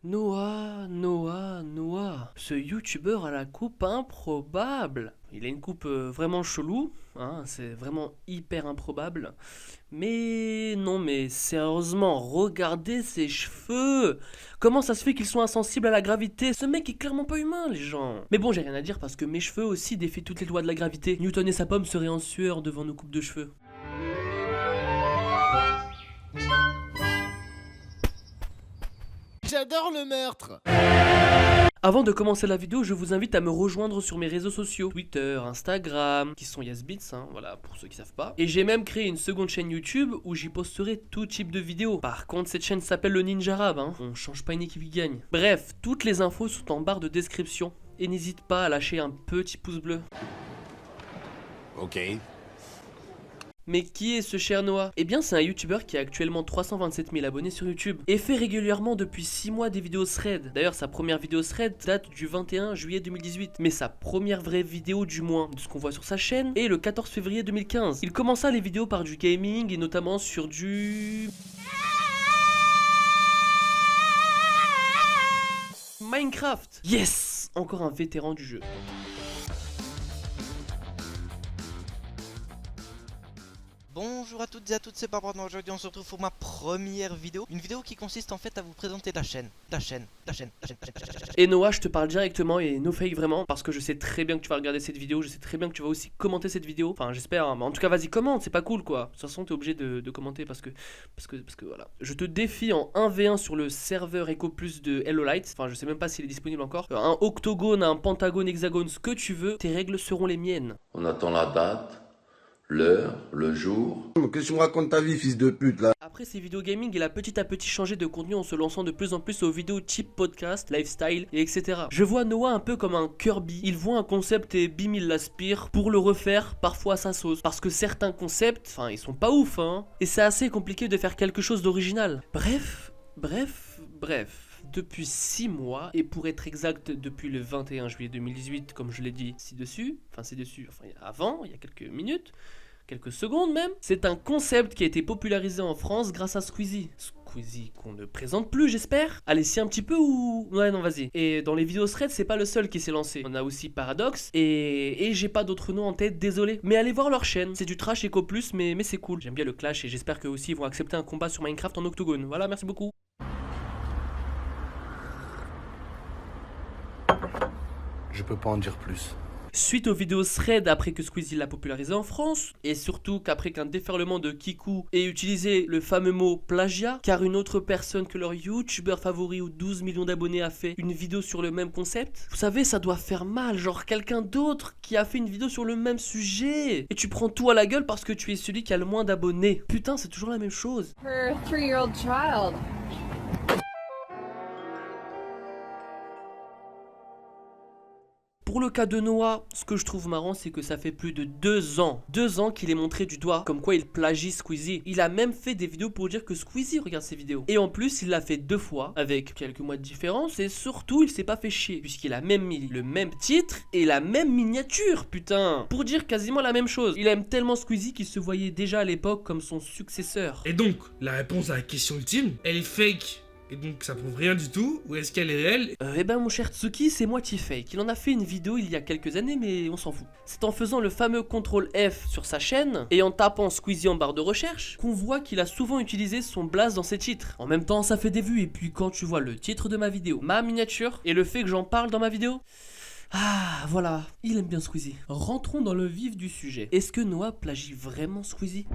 Noah. Ce youtubeur a la coupe improbable. Il a une coupe vraiment chelou, hein, c'est vraiment hyper improbable. Mais non, mais sérieusement, regardez ses cheveux. Comment ça se fait qu'ils sont insensibles à la gravité? Ce mec est clairement pas humain, les gens. Mais bon, j'ai rien à dire parce que mes cheveux aussi défient toutes les lois de la gravité. Newton et sa pomme seraient en sueur devant nos coupes de cheveux. J'adore le meurtre. Avant de commencer la vidéo, je vous invite à me rejoindre sur mes réseaux sociaux, Twitter, Instagram, qui sont Yasbits, hein, voilà, pour ceux qui savent pas. Et j'ai même créé une seconde chaîne YouTube où j'y posterai tout type de vidéos. Par contre, cette chaîne s'appelle le Ninja Rab, hein. On change pas une équipe qui gagne. Bref, toutes les infos sont en barre de description. Et n'hésite pas à lâcher un petit pouce bleu. Ok. Mais qui est ce cher Noah? Eh bien c'est un youtubeur qui a actuellement 327 000 abonnés sur YouTube et fait régulièrement depuis 6 mois des vidéos thread. D'ailleurs sa première vidéo thread date du 21 juillet 2018, mais sa première vraie vidéo du moins de ce qu'on voit sur sa chaîne est le 14 février 2015. Il commença les vidéos par du gaming et notamment sur du... Minecraft. Yes! Encore un vétéran du jeu. Bonjour à toutes et à tous, c'est Barbara. Aujourd'hui on se retrouve pour ma première vidéo. Une vidéo qui consiste en fait à vous présenter la chaîne. Et Noah, je te parle directement et no fake vraiment, parce que je sais très bien que tu vas regarder cette vidéo, je sais très bien que tu vas aussi commenter cette vidéo. Enfin j'espère, hein. Mais en tout cas vas-y commente, c'est pas cool quoi. De toute façon t'es obligé de commenter parce que voilà. Je te défie en 1v1 sur le serveur Echo Plus de Hello Light. Enfin je sais même pas s'il est disponible encore. Un octogone, un pentagone, hexagone, ce que tu veux, tes règles seront les miennes. On attend la date, l'heure, le jour. Qu'est-ce que tu me racontes ta vie, fils de pute, là? Après ces vidéos gaming, il a petit à petit changé de contenu en se lançant de plus en plus aux vidéos type podcast, lifestyle et etc. Je vois Noah un peu comme un Kirby. Il voit un concept et bim il l'aspire pour le refaire parfois à sa sauce. Parce que certains concepts, enfin ils sont pas ouf hein. Et c'est assez compliqué de faire quelque chose d'original. Bref. Depuis 6 mois, et pour être exact, depuis le 21 juillet 2018, comme je l'ai dit ci-dessus, enfin avant, il y a quelques minutes, quelques secondes même, c'est un concept qui a été popularisé en France grâce à Squeezie. Squeezie qu'on ne présente plus, j'espère. Allez, si un petit peu ou... Ouais, non, vas-y. Et dans les vidéos thread, c'est pas le seul qui s'est lancé. On a aussi Paradox, et j'ai pas d'autres noms en tête, désolé. Mais allez voir leur chaîne, c'est du trash Echo Plus, mais c'est cool. J'aime bien le clash, et j'espère qu'eux aussi ils vont accepter un combat sur Minecraft en octogone. Voilà, merci beaucoup. Je peux pas en dire plus. Suite aux vidéos thread après que Squeezie l'a popularisé en France, et surtout qu'après qu'un déferlement de Kikou ait utilisé le fameux mot plagiat, car une autre personne que leur youtubeur favori ou 12 millions d'abonnés a fait une vidéo sur le même concept, vous savez ça doit faire mal, genre quelqu'un d'autre qui a fait une vidéo sur le même sujet, et tu prends tout à la gueule parce que tu es celui qui a le moins d'abonnés. Putain c'est toujours la même chose. Her 3-year-old child. Pour le cas de Noah, ce que je trouve marrant, c'est que ça fait plus de 2 ans. 2 ans qu'il est montré du doigt, comme quoi il plagie Squeezie. Il a même fait des vidéos pour dire que Squeezie regarde ses vidéos. Et en plus, il l'a fait 2 fois, avec quelques mois de différence. Et surtout, il s'est pas fait chier, puisqu'il a même mis le même titre et la même miniature, putain. Pour dire quasiment la même chose. Il aime tellement Squeezie qu'il se voyait déjà à l'époque comme son successeur. Et donc, la réponse à la question ultime, elle est fake. Et donc ça prouve rien du tout, ou est-ce qu'elle est réelle? Eh ben mon cher Tsuki, c'est moitié fake. Il en a fait une vidéo il y a quelques années, mais on s'en fout. C'est en faisant le fameux CTRL F sur sa chaîne, et en tapant Squeezie en barre de recherche, qu'on voit qu'il a souvent utilisé son blaze dans ses titres. En même temps, ça fait des vues, et puis quand tu vois le titre de ma vidéo, ma miniature, et le fait que j'en parle dans ma vidéo... Ah, voilà, il aime bien Squeezie. Rentrons dans le vif du sujet. Est-ce que Noah plagie vraiment Squeezie ?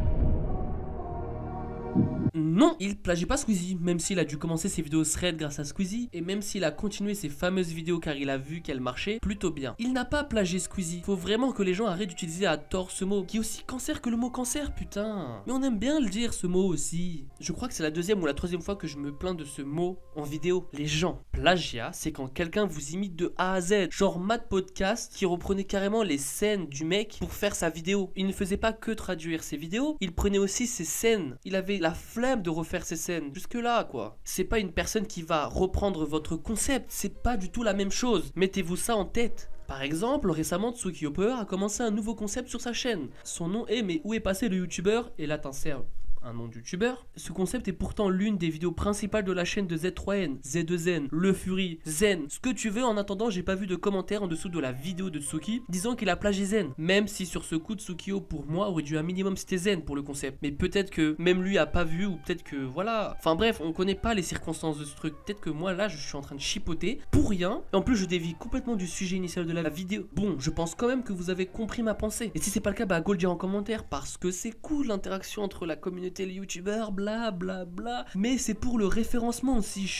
Non, il plagie pas Squeezie, même s'il a dû commencer ses vidéos thread grâce à Squeezie, et même s'il a continué ses fameuses vidéos car il a vu qu'elles marchaient plutôt bien. Il n'a pas plagié Squeezie. Faut vraiment que les gens arrêtent d'utiliser à tort ce mot, qui est aussi cancer que le mot cancer, putain. Mais on aime bien le dire ce mot aussi. Je crois que c'est la 2e ou la 3e fois que je me plains de ce mot en vidéo. Les gens, plagiat, c'est quand quelqu'un vous imite de A à Z, genre Matt Podcast qui reprenait carrément les scènes du mec pour faire sa vidéo. Il ne faisait pas que traduire ses vidéos, il prenait aussi ses scènes. Il avait la flemme de refaire ses scènes, jusque là quoi. C'est pas une personne qui va reprendre votre concept, c'est pas du tout la même chose. Mettez-vous ça en tête. Par exemple, récemment Tsukiyopower a commencé un nouveau concept sur sa chaîne. Son nom est Mais où est passé le youtubeur? Et là t'insères un nom de youtubeur. Ce concept est pourtant l'une des vidéos principales de la chaîne de Z3N, Z2N, Le Fury, Zen, ce que tu veux. En attendant, j'ai pas vu de commentaire en dessous de la vidéo de Tsuki disant qu'il a plagié Zen, même si sur ce coup Tsukio pour moi aurait dû un minimum citer Zen pour le concept, mais peut-être que même lui a pas vu, ou peut-être que voilà, enfin bref, on connaît pas les circonstances de ce truc, peut-être que moi là je suis en train de chipoter pour rien, et en plus je dévie complètement du sujet initial de la vidéo. Bon, je pense quand même que vous avez compris ma pensée, et si c'est pas le cas, bah go le dire en commentaire, parce que c'est cool l'interaction entre la communauté et les youtubeurs, bla bla bla, mais c'est pour le référencement aussi, je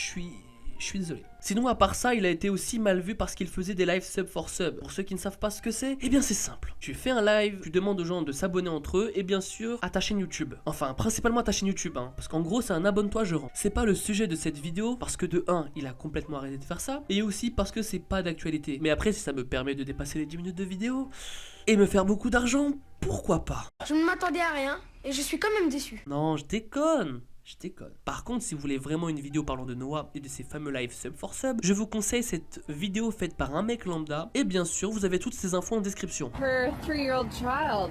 suis désolé. Sinon, à part ça, il a été aussi mal vu parce qu'il faisait des lives sub for sub. Pour ceux qui ne savent pas ce que c'est, eh bien c'est simple. Tu fais un live, tu demandes aux gens de s'abonner entre eux, et bien sûr, à ta chaîne YouTube. Enfin, principalement à ta chaîne YouTube, hein, parce qu'en gros, c'est un abonne-toi, je rends. C'est pas le sujet de cette vidéo, parce que de 1, il a complètement arrêté de faire ça, et aussi parce que c'est pas d'actualité. Mais après, si ça me permet de dépasser les 10 minutes de vidéo, et me faire beaucoup d'argent, pourquoi pas? Je ne m'attendais à rien, et je suis quand même déçu. Non, je déconne. Je déconne. Par contre, si vous voulez vraiment une vidéo parlant de Noah et de ses fameux live sub for sub, je vous conseille cette vidéo faite par un mec lambda. Et bien sûr, vous avez toutes ces infos en description. Her 3-year-old child.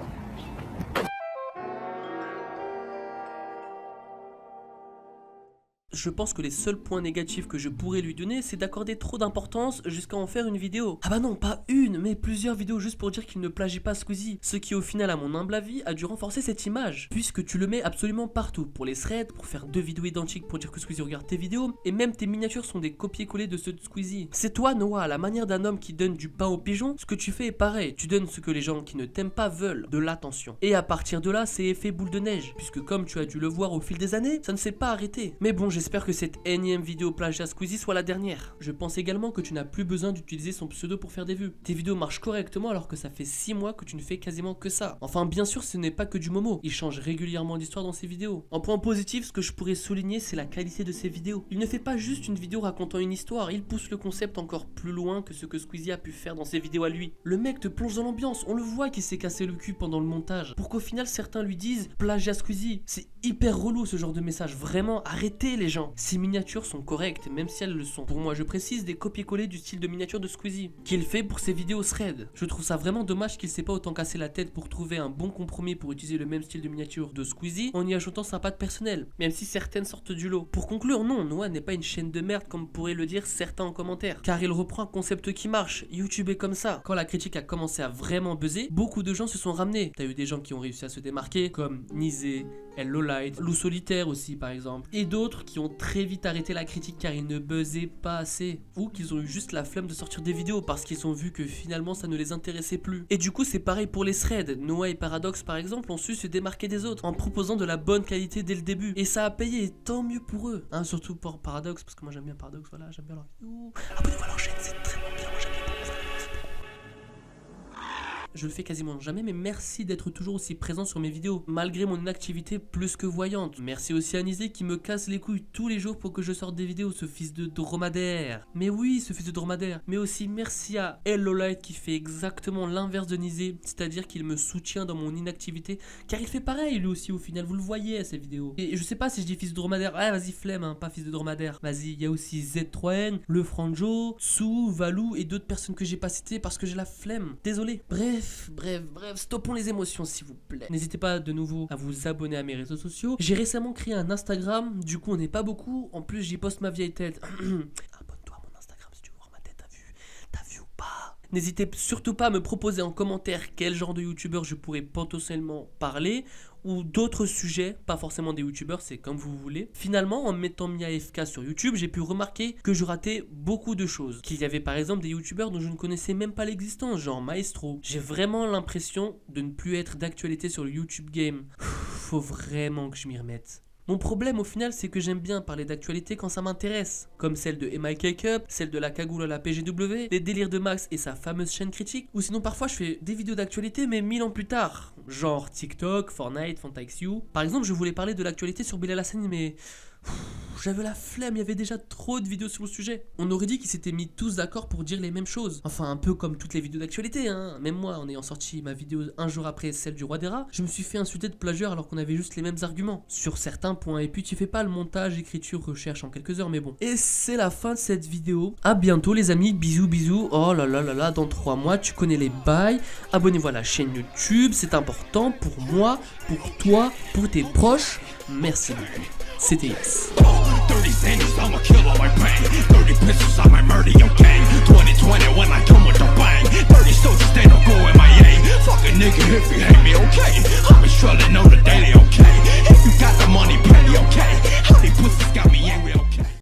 Je pense que les seuls points négatifs que je pourrais lui donner, c'est d'accorder trop d'importance jusqu'à en faire une vidéo. Ah bah non, pas une, mais plusieurs vidéos juste pour dire qu'il ne plagie pas Squeezie. Ce qui au final, à mon humble avis, a dû renforcer cette image. Puisque tu le mets absolument partout. Pour les threads, pour faire 2 vidéos identiques pour dire que Squeezie regarde tes vidéos. Et même tes miniatures sont des copier-coller de ceux de Squeezie. C'est toi, Noah, à la manière d'un homme qui donne du pain aux pigeons. Ce que tu fais est pareil. Tu donnes ce que les gens qui ne t'aiment pas veulent. De l'attention. Et à partir de là, c'est effet boule de neige. Puisque comme tu as dû le voir au fil des années, ça ne s'est pas arrêté. Mais bon, j'espère que cette énième vidéo plagiat Squeezie soit la dernière. Je pense également que tu n'as plus besoin d'utiliser son pseudo pour faire des vues. Tes vidéos marchent correctement alors que ça fait 6 mois que tu ne fais quasiment que ça. Enfin, bien sûr, ce n'est pas que du Momo. Il change régulièrement d'histoire dans ses vidéos. En point positif, ce que je pourrais souligner, c'est la qualité de ses vidéos. Il ne fait pas juste une vidéo racontant une histoire, il pousse le concept encore plus loin que ce que Squeezie a pu faire dans ses vidéos à lui. Le mec te plonge dans l'ambiance, on le voit qu'il s'est cassé le cul pendant le montage. Pour qu'au final, certains lui disent plagiat Squeezie. C'est hyper relou ce genre de message. Vraiment, arrêtez les gens. Ces miniatures sont correctes, même si elles le sont. Pour moi, je précise, des copier-coller du style de miniature de Squeezie, qu'il fait pour ses vidéos thread. Je trouve ça vraiment dommage qu'il s'est pas autant cassé la tête pour trouver un bon compromis pour utiliser le même style de miniature de Squeezie en y ajoutant sa patte personnelle, même si certaines sortent du lot. Pour conclure, non, Noah n'est pas une chaîne de merde comme pourraient le dire certains en commentaire, car il reprend un concept qui marche. YouTube est comme ça. Quand la critique a commencé à vraiment buzzer, beaucoup de gens se sont ramenés. T'as eu des gens qui ont réussi à se démarquer, comme Nizé, Lowlight, Lou Solitaire aussi par exemple, et d'autres qui ont très vite arrêté la critique car ils ne buzzaient pas assez, ou qu'ils ont eu juste la flemme de sortir des vidéos parce qu'ils ont vu que finalement ça ne les intéressait plus. Et du coup c'est pareil pour les threads. Noah et Paradox par exemple ont su se démarquer des autres en proposant de la bonne qualité dès le début, et ça a payé, et tant mieux pour eux, hein, surtout pour Paradox, parce que moi j'aime bien Paradox, voilà, j'aime bien leur vidéo. Abonnez-vous à leur chaîne, c'est très bien, moi j'aime bien. Je le fais quasiment jamais, mais merci d'être toujours aussi présent sur mes vidéos, malgré mon inactivité plus que voyante. Merci aussi à Nizé qui me casse les couilles tous les jours pour que je sorte des vidéos, ce fils de dromadaire. Mais oui, ce fils de dromadaire. Mais aussi merci à Lowlight qui fait exactement l'inverse de Nizé, c'est-à-dire qu'il me soutient dans mon inactivité, car il fait pareil lui aussi au final, vous le voyez à ses vidéos. Et je sais pas si je dis fils de dromadaire, ah vas-y flemme, hein, pas fils de dromadaire. Vas-y, il y a aussi Z3N, le Franjo, Tsu, Valou et d'autres personnes que j'ai pas citées parce que j'ai la flemme. Désolé. Bref, stoppons les émotions s'il vous plaît. N'hésitez pas de nouveau à vous abonner à mes réseaux sociaux. J'ai récemment créé un Instagram, du coup on n'est pas beaucoup. En plus j'y poste ma vieille tête. Abonne-toi à mon Instagram si tu veux voir ma tête, t'as vu ou pas? N'hésitez surtout pas à me proposer en commentaire quel genre de youtubeur je pourrais potentiellement parler, ou d'autres sujets, pas forcément des youtubeurs, c'est comme vous voulez. Finalement, en m'étant mis AFK sur YouTube, j'ai pu remarquer que je ratais beaucoup de choses. Qu'il y avait par exemple des youtubeurs dont je ne connaissais même pas l'existence, genre Maestro. J'ai vraiment l'impression de ne plus être d'actualité sur le YouTube game. Faut vraiment que je m'y remette. Mon problème au final, c'est que j'aime bien parler d'actualité quand ça m'intéresse, comme celle de MIK Cup, celle de la cagoule à la PGW, les délires de Max et sa fameuse chaîne critique, ou sinon parfois je fais des vidéos d'actualité mais 1000 ans plus tard, genre TikTok, Fortnite, FantaXU. Par exemple, je voulais parler de l'actualité sur Bilal Hassani, mais J'avais la flemme, il y avait déjà trop de vidéos sur le sujet. On aurait dit qu'ils s'étaient mis tous d'accord pour dire les mêmes choses. Enfin, un peu comme toutes les vidéos d'actualité, hein. Même moi, en ayant sorti ma vidéo un jour après celle du roi des rats, je me suis fait insulter de plagieur alors qu'on avait juste les mêmes arguments. Sur certains points, et puis tu fais pas le montage, écriture, recherche en quelques heures, mais bon. Et c'est la fin de cette vidéo. À bientôt les amis, bisous bisous. Oh là là là là, dans 3 mois, tu connais les bails. Abonnez-vous à la chaîne YouTube, c'est important pour moi, pour toi, pour tes proches. Merci beaucoup. C'était Yes. 30 Sandies, I'm a killer like bang. 30 pistols, I might murder your gang. 2020 when I come with the bang. 30 soldiers, they don't go MIA. Fuck a nigga if you hate me, okay? I've been struggling on the daily, okay?